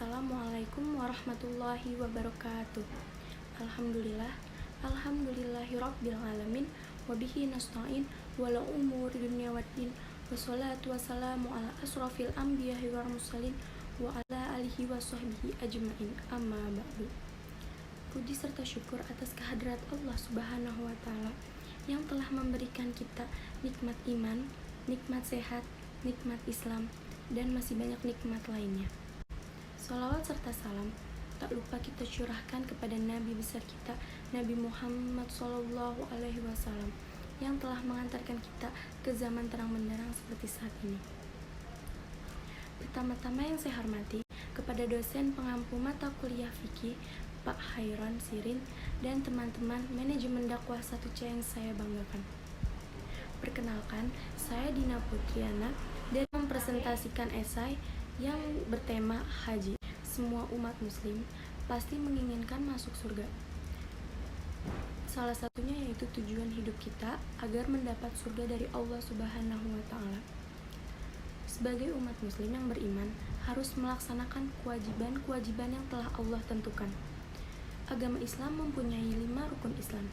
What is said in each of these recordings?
Assalamualaikum warahmatullahi wabarakatuh. Alhamdulillahirabbil alamin wa bihi nasta'in wala umuri dunya waddin. Wassalatu wassalamu ala asrofil anbiya'i wal mursalin wa ala alihi wa sahbihi ajmain. Amma ba'du. Puji serta syukur atas kehadirat Allah Subhanahu wa taala yang telah memberikan kita nikmat iman, nikmat sehat, nikmat Islam, dan masih banyak nikmat lainnya. Sholawat serta salam tak lupa kita curahkan kepada Nabi besar kita, Nabi Muhammad SAW, yang telah mengantarkan kita ke zaman terang benderang seperti saat ini. Pertama-tama yang saya hormati kepada dosen pengampu mata kuliah fikih Pak Khairon Sirin dan teman-teman manajemen dakwah 1C yang saya banggakan. Perkenalkan, saya Dina Putriana dan mempresentasikan esai yang bertema haji. Semua umat muslim pasti menginginkan masuk surga. Salah satunya yaitu tujuan hidup kita agar mendapat surga dari Allah Subhanahu wa taala. Sebagai umat muslim yang beriman harus melaksanakan kewajiban-kewajiban yang telah Allah tentukan. Agama Islam mempunyai 5 rukun Islam.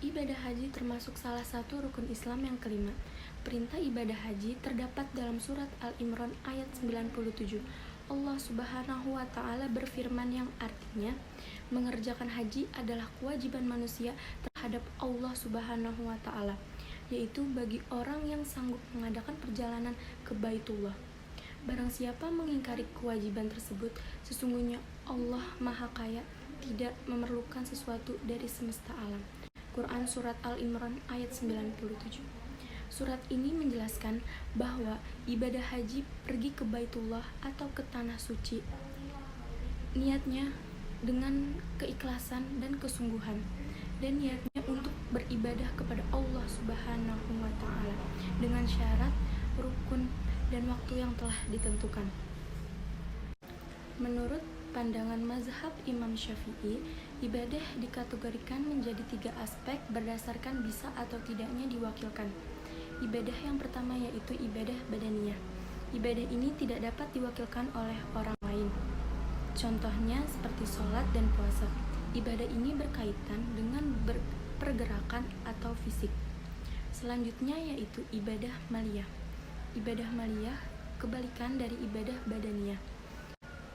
Ibadah haji termasuk salah satu rukun Islam yang kelima. Perintah ibadah haji terdapat dalam surat Al-Imran ayat 97. Allah Subhanahu wa taala berfirman yang artinya, mengerjakan haji adalah kewajiban manusia terhadap Allah Subhanahu wa taala, yaitu bagi orang yang sanggup mengadakan perjalanan ke Baitullah. Barang siapa mengingkari kewajiban tersebut, sesungguhnya Allah Maha Kaya, tidak memerlukan sesuatu dari semesta alam. Quran Surat Al-Imran ayat 97. Surat ini menjelaskan bahwa ibadah haji pergi ke Baitullah atau ke tanah suci. Niatnya dengan keikhlasan dan kesungguhan, dan niatnya untuk beribadah kepada Allah Subhanahu wa taala dengan syarat, rukun, dan waktu yang telah ditentukan. Menurut pandangan mazhab Imam Syafi'i, ibadah dikategorikan menjadi 3 aspek berdasarkan bisa atau tidaknya diwakilkan. Ibadah yang pertama yaitu ibadah badaniyah. Ibadah ini tidak dapat diwakilkan oleh orang lain. Contohnya seperti sholat dan puasa. Ibadah ini berkaitan dengan pergerakan atau fisik. Selanjutnya yaitu ibadah maliyah. Ibadah maliyah kebalikan dari ibadah badaniyah.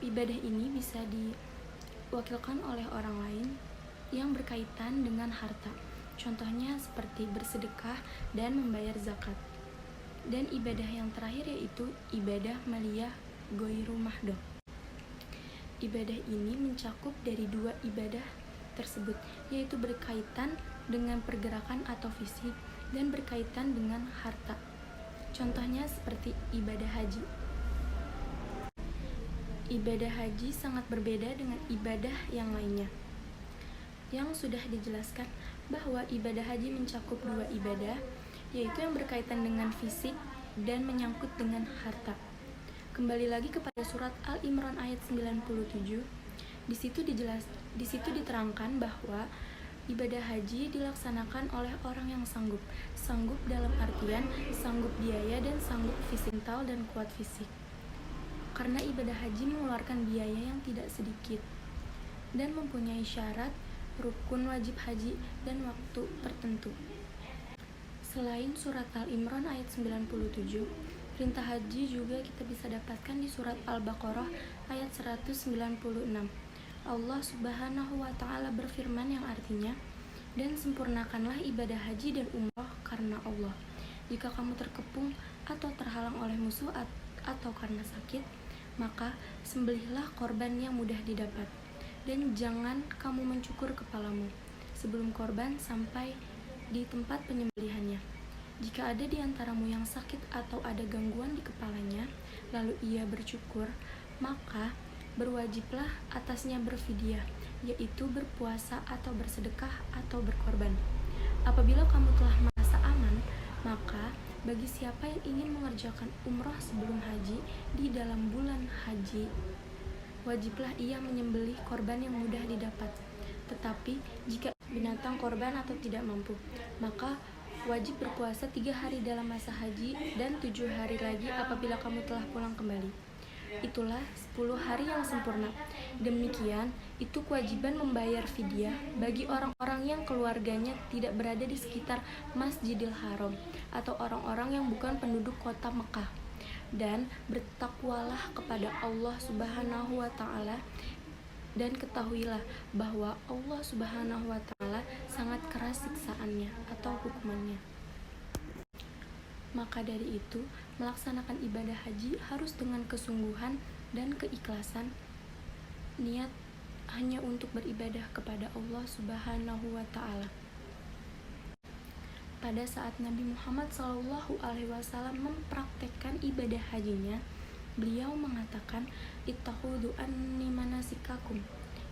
Ibadah ini bisa diwakilkan oleh orang lain yang berkaitan dengan harta. Contohnya seperti bersedekah dan membayar zakat. Dan ibadah yang terakhir yaitu ibadah maliyah ghairu mahdoh. Ibadah ini mencakup dari 2 ibadah tersebut, yaitu berkaitan dengan pergerakan atau fisik dan berkaitan dengan harta. Contohnya seperti ibadah haji. Ibadah haji sangat berbeda dengan ibadah yang lainnya. Yang sudah dijelaskan bahwa ibadah haji mencakup 2 ibadah, yaitu yang berkaitan dengan fisik dan menyangkut dengan harta. Kembali lagi kepada surat Al-Imran ayat 97. Di situ diterangkan bahwa ibadah haji dilaksanakan oleh orang yang sanggup. Sanggup dalam artian sanggup biaya dan sanggup fisik mental dan kuat fisik. Karena ibadah haji mengeluarkan biaya yang tidak sedikit dan mempunyai syarat, rukun wajib haji, dan waktu tertentu. Selain surat Al-Imran ayat 97, perintah haji juga kita bisa dapatkan di surat Al-Baqarah ayat 196. Allah Subhanahu wa taala berfirman yang artinya, dan sempurnakanlah ibadah haji dan umrah karena Allah. Jika kamu terkepung atau terhalang oleh musuh atau karena sakit, maka sembelihlah korban yang mudah didapat. Dan jangan kamu mencukur kepalamu sebelum korban sampai di tempat penyembelihannya. Jika ada di antaramu yang sakit atau ada gangguan di kepalanya, lalu ia bercukur, maka berwajiblah atasnya berfidyah, yaitu berpuasa atau bersedekah atau berkorban. Apabila kamu telah merasa aman, maka bagi siapa yang ingin mengerjakan umrah sebelum haji di dalam bulan haji, wajiblah ia menyembelih korban yang mudah didapat. Tetapi jika binatang korban atau tidak mampu, maka wajib berpuasa 3 hari dalam masa haji dan 7 hari lagi apabila kamu telah pulang kembali. itulah 10 hari yang sempurna. Demikian, itu kewajiban membayar fidyah bagi orang-orang yang keluarganya tidak berada di sekitar Masjidil Haram atau orang-orang yang bukan penduduk kota Mekah. Dan bertakwalah kepada Allah Subhanahu wa taala, dan ketahuilah bahwa Allah Subhanahu wa taala sangat keras siksaannya atau hukumannya. Maka dari itu, melaksanakan ibadah haji harus dengan kesungguhan dan keikhlasan, niat hanya untuk beribadah kepada Allah Subhanahu wa taala. Pada saat Nabi Muhammad SAW mempraktekkan ibadah hajinya, beliau mengatakan, "Ittakhudhu anni manasikakum,"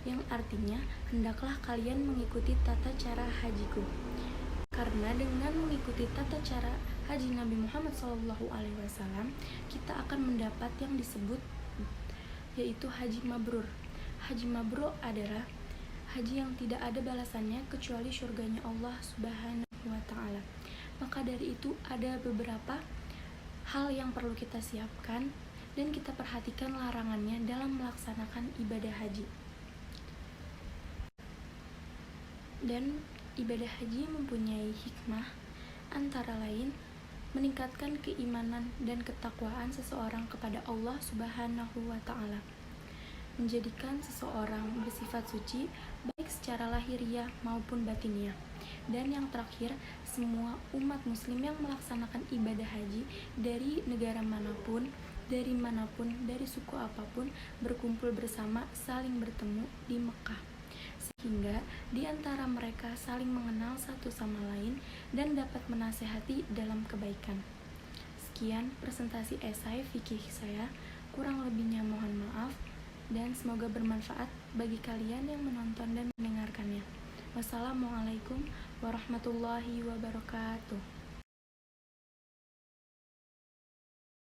yang artinya, hendaklah kalian mengikuti tata cara hajiku. Karena dengan mengikuti tata cara haji Nabi Muhammad SAW, kita akan mendapat yang disebut yaitu haji mabrur. Haji mabrur adalah haji yang tidak ada balasannya kecuali surganya Allah Subhanahu wa taala. Maka dari itu ada beberapa hal yang perlu kita siapkan dan kita perhatikan larangannya dalam melaksanakan ibadah haji. Dan ibadah haji mempunyai hikmah, antara lain meningkatkan keimanan dan ketakwaan seseorang kepada Allah Subhanahu wa taala, menjadikan seseorang bersifat suci baik secara lahiriah maupun batiniah. Dan yang terakhir, semua umat muslim yang melaksanakan ibadah haji dari negara manapun, dari suku apapun, berkumpul bersama, saling bertemu di Mekah, sehingga di antara mereka saling mengenal satu sama lain dan dapat menasehati dalam kebaikan. Sekian presentasi esai fikih saya, kurang lebihnya mohon maaf, dan semoga bermanfaat bagi kalian yang menonton dan mendengarkannya. Wassalamualaikum warahmatullahi wabarakatuh.